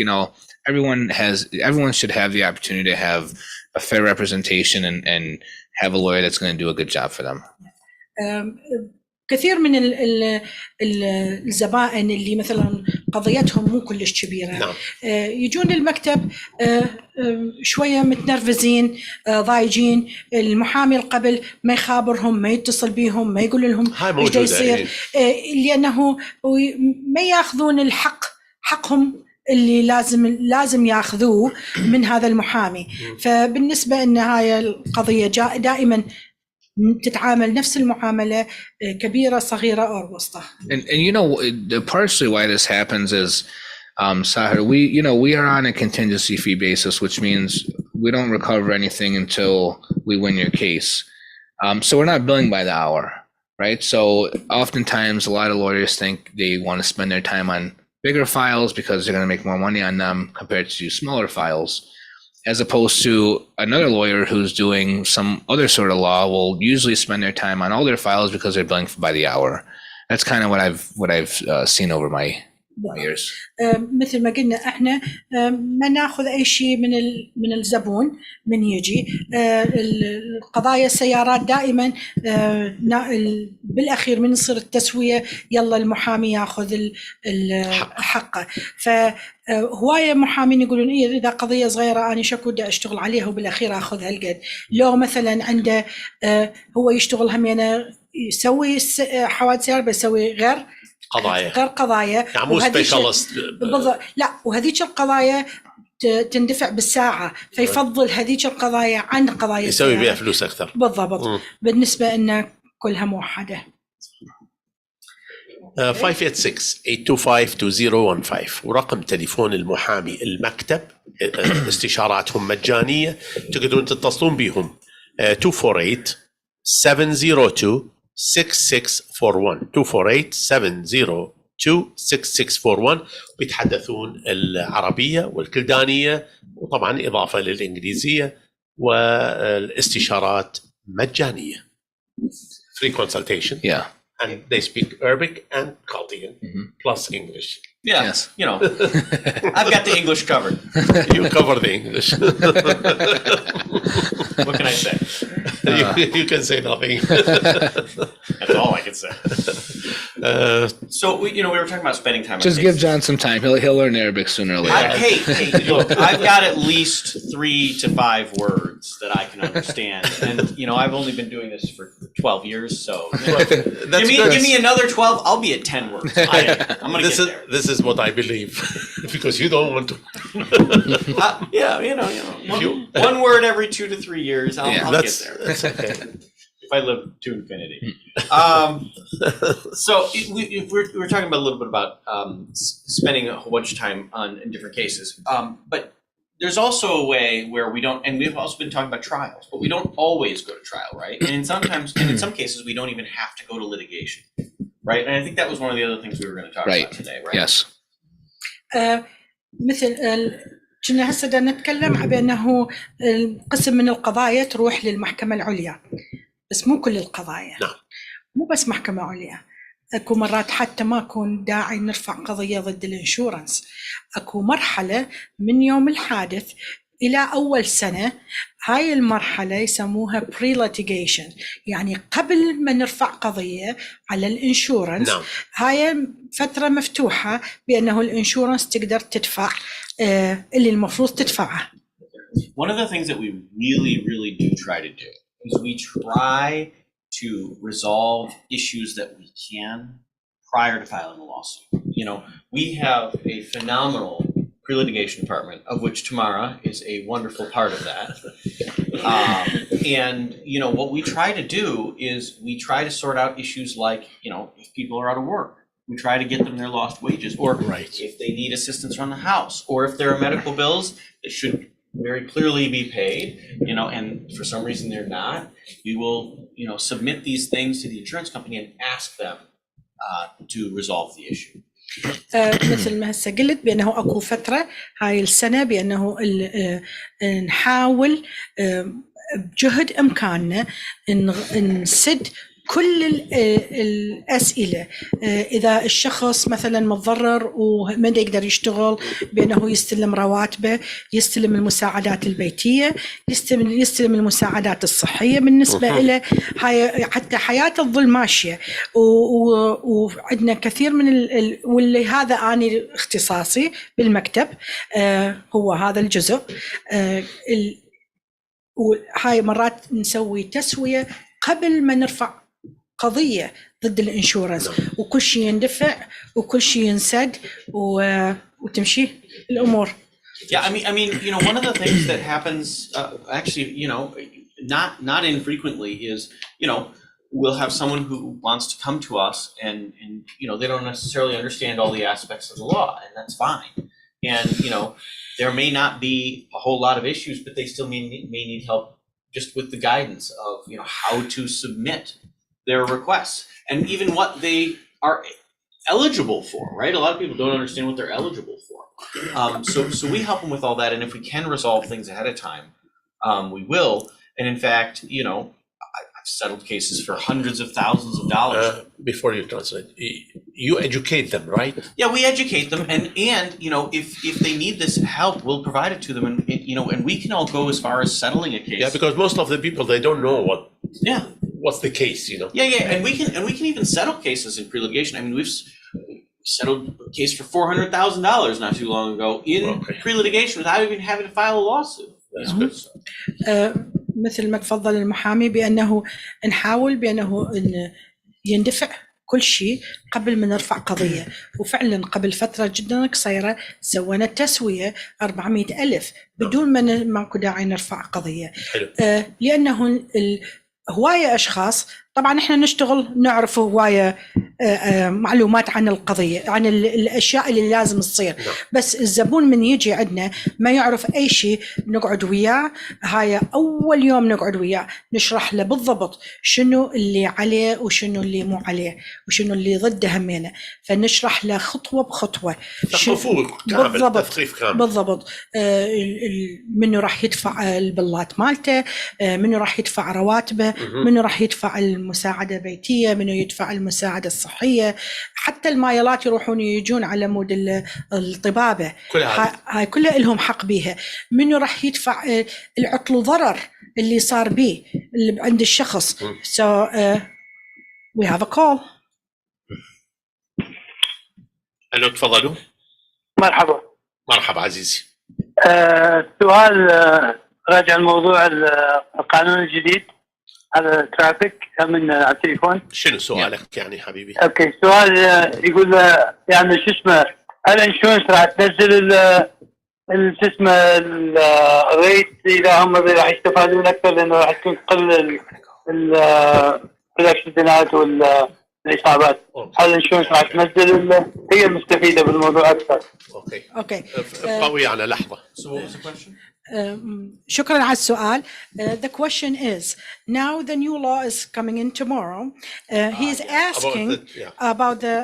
everyone should have the opportunity to have a fair representation and have a lawyer that's going to do a good job for them. كثير من الزبائن اللي مثلا قضيتهم مو كلش كبيرة يجون للمكتب شوية متنرفزين ضايجين. المحامي القبل ما يخابرهم، ما يتصل بيهم، ما يقول لهم ايش دا يصير، لأنه ما ياخذون حقهم اللي لازم ياخذوه من هذا المحامي. فبالنسبة ان هاي القضية دائما تتعامل نفس المعاملة، كبيرة صغيرة أو وسطى. And partially why this happens is, Sahar, we are on a contingency fee basis, which means we don't recover anything until we win your case. So we're not billing by the hour, right? So oftentimes a lot of lawyers think they want to spend their time on bigger files because they're going to make more money on them compared to smaller files. As opposed to another lawyer who's doing some other sort of law will usually spend their time on all their files because they're billing by the hour. That's kind of what I've seen over my years. مثل ما قلنا احنا ما ناخذ اي شيء من الزبون من يجي. القضايا السيارات دائما بالاخير من يصير التسويه يلا المحامي ياخذ حقه. فهوايه محامين يقولون اذا قضيه صغيره انا شكو بدي اشتغل عليها وبالاخير اخذها القد. لو مثلا عنده هو يشتغل همينه يسوي حوادث سيارة بس يسوي غير قضايا يعني مو سبيشالست بالضبط. لا، وهذيك القضايا تندفع بالساعة، فيفضل هذيك القضايا عن قضايا يسوي بها فلوس أكثر. بالضبط. بالنسبة إن كلها موحدة. 586-825-2015 ورقم تليفون المحامي المكتب. استشاراتهم مجانية، تقدرون تتصلون بهم 248-702-6641 248-702-6641. بيتحدثون العربية والكلدانية وطبعا إضافة للإنجليزية، والاستشارات مجانية. Free consultation. Yeah. And they speak Arabic and Chaldean plus English. Yeah, yes. I've got the English covered. You cover the English. What can I say? You can say nothing. That's all I can say. So we were talking about spending time. Just give John some time. He'll learn Arabic sooner or later. Hey, look, I've got at least 3 to 5 words that I can understand, and I've only been doing this for 12 years. So give me another 12, I'll be at 10 words. I'm gonna get there. This is what I believe, because you don't want to. One word every 2 to 3 years, I'll get there. That's okay. If I live to infinity. So we're talking about a little bit about spending a whole bunch of time in different cases. But there's also a way where we don't, and we've also been talking about trials, but we don't always go to trial, right? And in some cases, we don't even have to go to litigation, right? And I think that was one of the other things we were going to talk about today, right? Yes. مثل كنا هسه بدنا نتكلم بأنه قسم من القضايا تروح للمحكمة العليا، بس مو كل القضايا. نعم. مو بس محكمة عليا، اكو مرات حتى ما يكون داعي نرفع قضية ضد الانشورنس. اكو مرحلة من يوم الحادث إلى أول سنة، هاي المرحلة يسموها pre-litigation، يعني قبل ما نرفع قضية على الانشورنس. نعم. هاي فترة مفتوحة بأنه الانشورنس تقدر تدفع اللي المفروض تدفعه. One of the things that we really do try to do is we try to resolve issues that we can prior to filing a lawsuit. You know, we have a phenomenal pre-litigation department, of which Tamara is a wonderful part of that. And, you know, what we try to do is we try to sort out issues like, you know, if people are out of work, we try to get them their lost wages, or if they need assistance around the house, or if there are medical bills that should very clearly be paid, you know, and for some reason they're not, we will, you know, submit these things to the insurance company and ask them to resolve the issue. مثل ما هسه قلت بأنه أكو فترة هاي السنة بأنه نحاول بجهد إمكاننا نسد كل الأسئلة. إذا الشخص مثلا متضرر وما يقدر يشتغل بأنه يستلم رواتبه، يستلم المساعدات البيتية، يستلم المساعدات الصحية بالنسبة إلى هاي، حتى حياته تظل ماشية. وعندنا كثير من واللي هذا أنا اختصاصي بالمكتب، هو هذا الجزء. وهاي مرات نسوي تسوية قبل ما نرفع قضية ضد الانشورنس، وكل شيء يندفع وكل شيء ينسد وتمشي الأمور. Yeah, I mean, you know, one of the things that happens, actually, you know, not infrequently is, you know, we'll have someone who wants to come to us and you know, they don't necessarily understand all the aspects of the law, and that's fine. And, you know, there may not be a whole lot of issues, but they still may need help just with the guidance of, you know, how to submit their requests and even what they are eligible for, right? A lot of people don't understand what they're eligible for. So we help them with all that, and if we can resolve things ahead of time, we will. And in fact, you know, I've settled cases for hundreds of thousands of dollars. Before you translate, you educate them, right? Yeah, we educate them, and you know, if they need this help, we'll provide it to them, and you know, and we can all go as far as settling a case. Yeah, because most of the people, they don't know what's the case, you know. Yeah, and we can even settle cases in pre-litigation. I mean, we've settled a case for $400,000 not too long ago in pre-litigation without even having to file a lawsuit. That's good. مثل ما تفضل المحامي بأنه نحاول بأنه يندفع كل شيء قبل ما نرفع قضية. وفعلا قبل فترة جدا قصيرة سوينا تسوية 400,000 بدون ما ماكو داعي نرفع قضية. لأنه هواية أشخاص، طبعا احنا نشتغل نعرف هواية معلومات عن القضية، عن الأشياء اللي لازم تصير، بس الزبون من يجي عندنا ما يعرف أي شيء، نقعد وياه. هاي أول يوم نقعد وياه نشرح له بالضبط شنو اللي عليه وشنو اللي مو عليه وشنو اللي ضده همينه، فنشرح له خطوة بخطوة. بالضبط منو راح يدفع البلات مالته، منو راح يدفع رواتبه، منو راح يدفع المساعدة البيتية، منو يدفع المساعدة الصحية، حتى المايلات يروحون يجون على مود الطبابة، هاي كلها لهم حق بيها. منو راح يدفع العطل وضرر اللي صار بيه اللي عند الشخص. So we have a call. ألو تفضلوا. مرحبا عزيزي. سؤال راجع الموضوع القانون الجديد على الترافيك من على التليفون. شنو سؤالك يعني حبيبي؟ اوكي، سؤال يقول يعني شو اسمه، الانشورنس راح تنزل شو اسمه الريت اذا هم راح يستفادون اكثر، لانه راح تكون تقل الاكسيدنتات والاصابات. هل الانشورنس راح تنزل هي المستفيده بالموضوع اكثر؟ اوكي قوي على لحظه. So what was the question? شكرا على السؤال. The question is, now the new law is coming in tomorrow. He is asking about the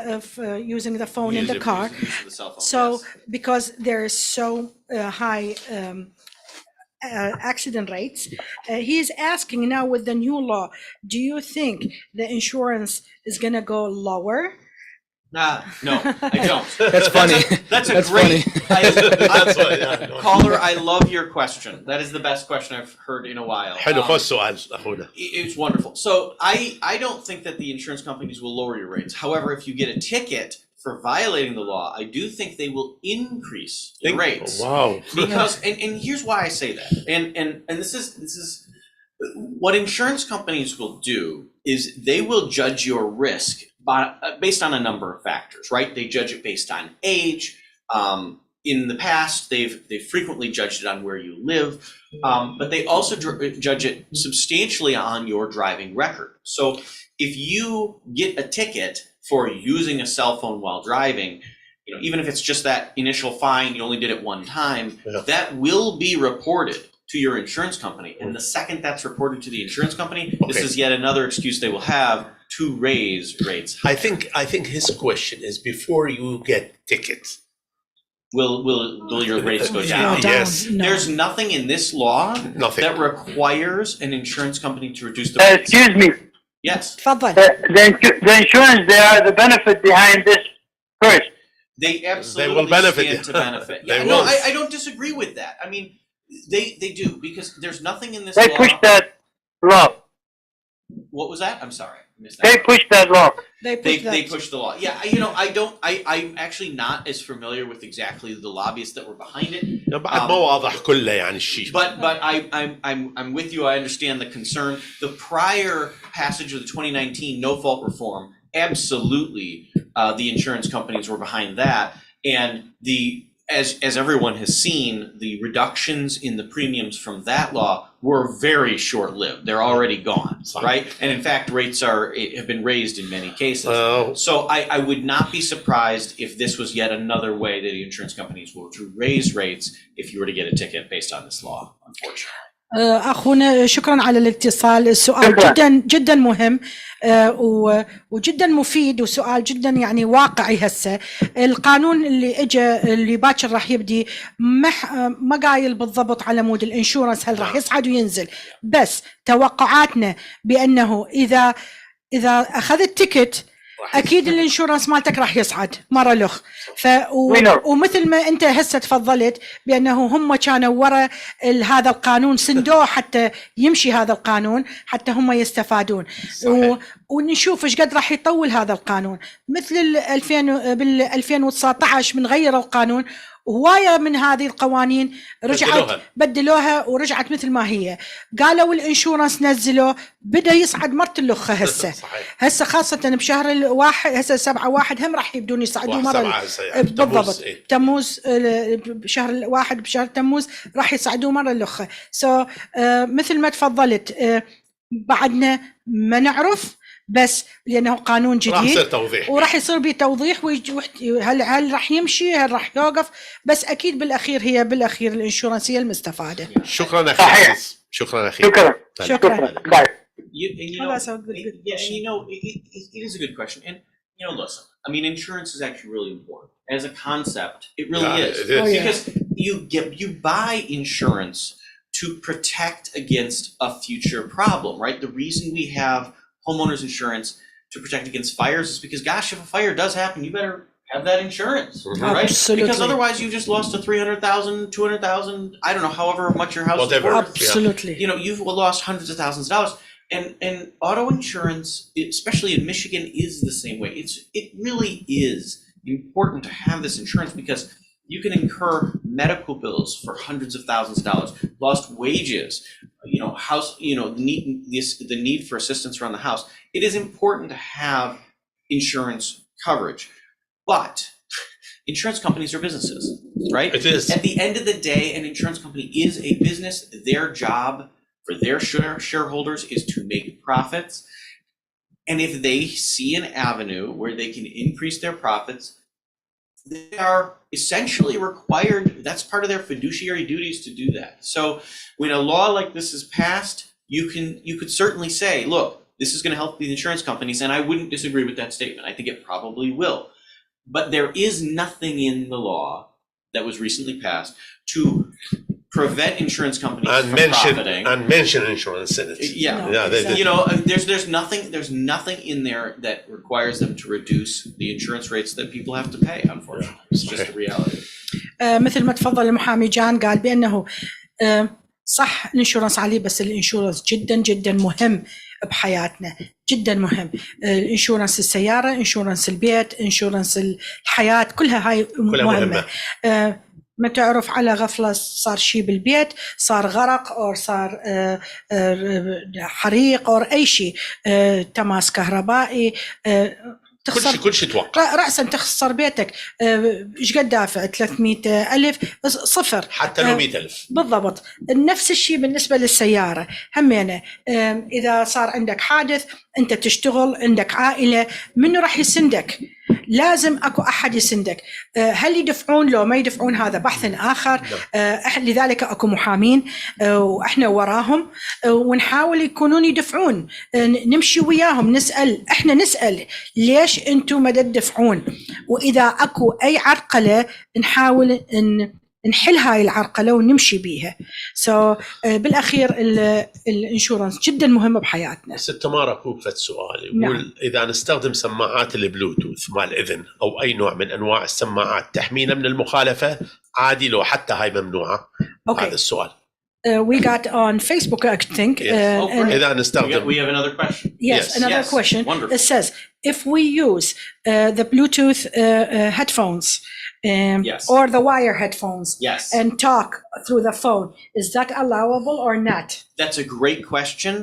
using the phone in the car. So because there is so high accident rates, he is asking now with the new law, do you think the insurance is going to go lower No, I don't. That's funny. That's a That's great funny. caller. I love your question. That is the best question I've heard in a while. حلو خذ سؤال أخونا. It's wonderful. So I don't think that the insurance companies will lower your rates. However, if you get a ticket for violating the law, I do think they will increase the rates. Wow. Because and here's why I say that. And this is what insurance companies will do is they will judge your risk based on a number of factors, right? They judge it based on age. In the past, they've frequently judged it on where you live, but they also judge it substantially on your driving record. So if you get a ticket for using a cell phone while driving, even if it's just that initial fine, you only did it one time, that will be reported to your insurance company. And the second that's reported to the insurance company, this is yet another excuse they will have to raise rates. I think his question is before you get tickets. Will your rates go down? Yes. No. There's nothing in this law that requires an insurance company to reduce the rates. Excuse me. Yes. تفضل. The insurance, they are the benefit behind this first. They absolutely will benefit. stand to benefit. They Yeah, will. no, I don't disagree with that. I mean, they do, because there's nothing in this They law. pushed that law. What was that? I'm sorry. I missed They that. pushed that law. They pushed the law. Yeah, I'm actually not as familiar with exactly the lobbyists that were behind it. بعد ما واضح كله يعني الشيء. But I'm with you. I understand the concern. The prior passage of the 2019 no fault reform, absolutely, the insurance companies were behind that, and as everyone has seen, the reductions in the premiums from that law were very short-lived. They're already gone, right? And in fact, rates have been raised in many cases. So I would not be surprised if this was yet another way that the insurance companies were to raise rates if you were to get a ticket based on this law, unfortunately. أخونا شكرا على الاتصال. السؤال جدا جدا مهم وجدا مفيد وسؤال جدا يعني واقعي. هسه القانون اللي اجى اللي باكر راح يبدي ما قايل بالضبط على مود الانشورنس هل راح يصعد وينزل، بس توقعاتنا بأنه إذا أخذت تيكت اكيد الانشورنس مالتك راح يصعد مره الاخ. ومثل ما انت هسه تفضلت بانه هم كانوا ورا هذا القانون سندوه حتى يمشي هذا القانون حتى هم يستفادون. ونشوف ايش قد راح يطول هذا القانون. مثل 2019 من غيروا القانون، هواية من هذه القوانين رجعت بدلوها ورجعت مثل ما هي. قالوا الانشورنس نزلوا بدأ يصعد مرة الأخة هسه خاصة بشهر الواحد هسه 7/1 هم راح يبدون يصعدوا مرة بالضبط تموز بشهر الواحد بشهر تموز راح يصعدوا مرة الأخة. مثل ما تفضلت بعدنا ما نعرف، بس لأنه قانون جديد وراح يصير به توضيح هل راح يمشي هل راح يوقف، بس أكيد بالأخير الإنشورنس هي المستفادة. شكرا أخي. شكرا. It is a good question, and listen, I mean, insurance is actually really important as a concept. It really is. Because you buy insurance to protect against a future problem, right? The reason we have homeowners insurance to protect against fires is because, gosh, if a fire does happen, you better have that insurance, right? Absolutely. Because otherwise you just lost a $300,000, $200,000, I don't know, however much your house is worth. Absolutely. You've lost hundreds of thousands of dollars. And auto insurance, especially in Michigan, is the same way. It really is important to have this insurance because you can incur medical bills for hundreds of thousands of dollars, lost wages, house, the need for assistance around the house. It is important to have insurance coverage, but insurance companies are businesses, right? It is. At the end of the day, an insurance company is a business. Their job for their shareholders is to make profits. And if they see an avenue where they can increase their profits, they are essentially required, that's part of their fiduciary duties to do that. So when a law like this is passed, you could certainly say, look, this is going to help the insurance companies, and I wouldn't disagree with that statement. I think it probably will. But there is nothing in the law that was recently passed to prevent insurance companies and from profiting. mention insurance in it. Yeah, No, yeah, exactly. you know, there's nothing in there that requires them to reduce the insurance rates that people have to pay. Unfortunately, it's just the reality. مثل ما تفضل المحامي جان قال بأنه صح الانشورنس عليه، بس الانشورنس جدا جدا مهم بحياتنا، جدا مهم. انشورنس السيارة، انشورنس البيت، انشورنس الحياة، كلها هاي مهمة. ما تعرف على غفلة صار شيء بالبيت، صار غرق أو صار حريق أو أي شيء، تماس كهربائي، تخسر كل شيء توقع رأسا، تخسر بيتك. ايش قد دافع؟ 300,000 صفر، حتى لو 100,000 بالضبط. نفس الشيء بالنسبة للسيارة همينة. إذا صار عندك حادث، أنت تشتغل، عندك عائلة، منو راح يسندك؟ لازم أكو أحد يسندك. هل يدفعون لو ما يدفعون هذا بحث آخر. لذلك أكو محامين وإحنا وراهم، ونحاول يكونون يدفعون، نمشي وياهم، إحنا نسأل ليش أنتم ما تدفعون، وإذا أكو أي عرقلة نحاول نحل هاي العرقلة ونمشي بيها. بالأخير الانشورنس جدا مهمة بحياتنا. ست تمارا كوفت سؤال يقول نعم. إذا نستخدم سماعات البلوتوث مع الإذن أو أي نوع من أنواع السماعات تحمينا من المخالفة عادي لو حتى هاي ممنوعة؟ هذا السؤال. We got on Facebook, I think. إذا نستخدم. We have another question. Yes, another question. Wonderful. It says, if we use the Bluetooth headphones Yes. or the wire headphones Yes. and talk through the phone, is that allowable or not? That's a great question.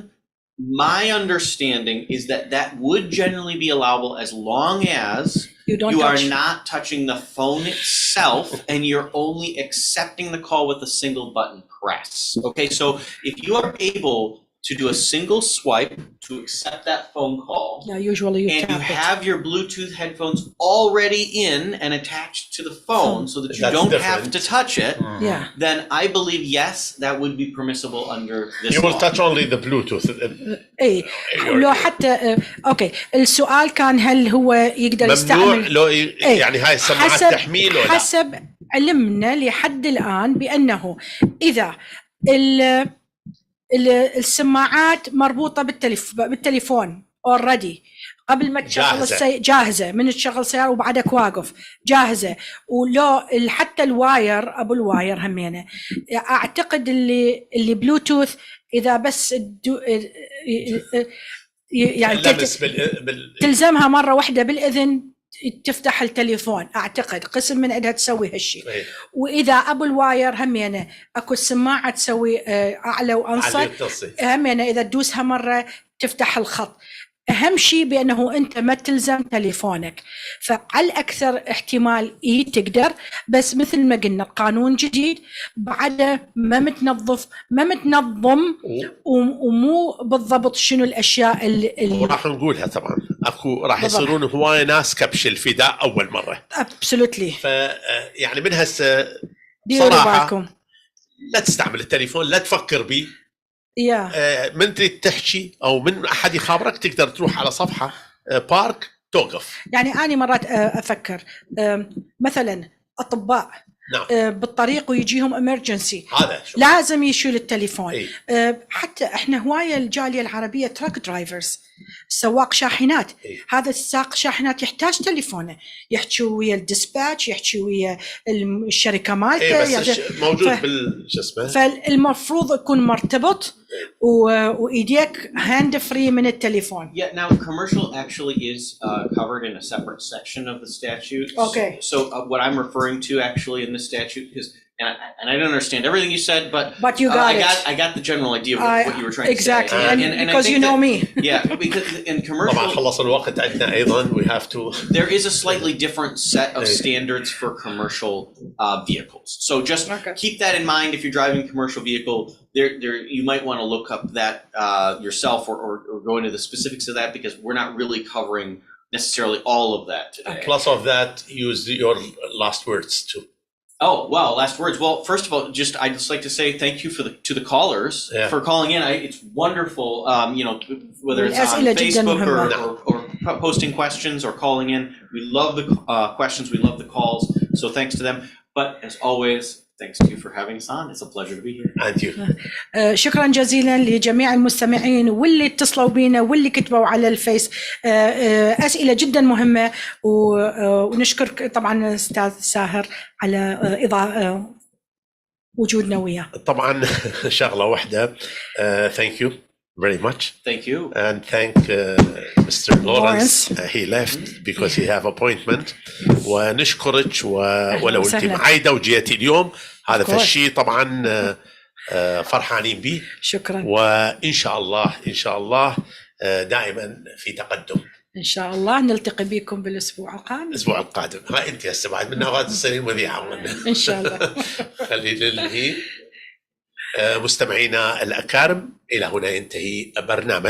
My understanding is that would generally be allowable as long as you are not touching the phone itself and you're only accepting the call with a single button press. Okay, so if you are able to do a single swipe to accept that phone call, Usually you and tap you it. have your Bluetooth headphones already in and attached to the phone so that you don't have to touch it, then I believe yes, that would be permissible under this You will law. touch only the Bluetooth. اي لو حتى اوكي، السؤال كان هل هو يقدر يستعمل لو يعني هاي السماعات تحميل ولا؟ حسب علمنا لحد الآن بأنه إذا السماعات مربوطة بالتليفون already قبل ما تشغل جاهزة من تشغل سيارة وبعدك واقف جاهزة، ولو حتى الواير أبو الواير همينة. أعتقد اللي بلوتوث إذا بس يعني تلزمها مرة واحدة بالإذن تفتح التليفون، أعتقد قسم من عندها تسوي هالشيء. وإذا أبو الواير همينة أكو السماعة تسوي أعلى وأنصت همينة، إذا تدوسها مرة تفتح الخط. أهم شيء بأنه أنت ما تلزم تليفونك، فعلى الأكثر احتمال تقدر، بس مثل ما قلنا قانون جديد بعده ما متنظف ما متنظم ومو بالضبط شنو الأشياء اللي وراح نقولها طبعا. أكو راح يصيرون هواي ناس كبش الفداء أول مرة. Absolutely. يعني من هسه صراحة لا تستعمل التليفون، لا تفكر به. من تريد تحكي او من احد يخابرك تقدر تروح على صفحه بارك توقف. يعني انا مرات افكر مثلا اطباء بالطريق ويجيهم امرجنسي، لازم يشيل التليفون. حتى احنا هوايه الجاليه العربيه تراك درايفرز، سواق شاحنات. هذا السائق شاحنات يحتاج تليفونه، يحكي ويا الديسباتش، يحكي ويا الشركه مالته، بس موجود بالجسم. فالمفروض يكون مرتبط وايديك هاند فري من التليفون. Yeah, now commercial actually is covered in a separate section of the statute. Okay. So what I'm referring to actually in the statute, because and I don't understand everything you said, but you got I got the general idea of what you were trying to say. Exactly, and because you know me. Yeah, because in commercial, طبعا خلص الوقت عندنا أيضا. We have to. There is a slightly different set of standards for commercial vehicles. So just keep that in mind if you're driving a commercial vehicle. There you might want to look up that yourself or go into the specifics of that, because we're not really covering necessarily all of that today. Plus of that, use your last words too. Oh, wow, last words. Well, first of all, I'd just like to say thank you to the callers for calling in. It's wonderful, whether it's on Facebook or posting questions or calling in. We love the questions. We love the calls. So thanks to them. But as always, Thanks to you for having us on. It's a pleasure to be here. And you. شكرا جزيلا لجميع المستمعين واللي اتصلوا بينا واللي كتبوا على الفيس. أسئلة جدا مهمة، ونشكر طبعا أستاذ ساهر على وجودنا وياه. طبعا شغلة واحدة. Thank you very much. Thank you. And thank Mr. Lawrence. He left because he have appointment. ونشكرك ولو انت معايدة وجيتي اليوم، هذا فالشيء طبعا فرحانين به. شكرا. وإن شاء الله دائما في تقدم. إن شاء الله نلتقي بكم بالأسبوع القادم. الأسبوع القادم. ها أنت هسه بعد منها غادي تصيرين مذيعة. إن شاء الله. خلينا ننهي. مستمعينا الأكارم، إلى هنا ينتهي برنامج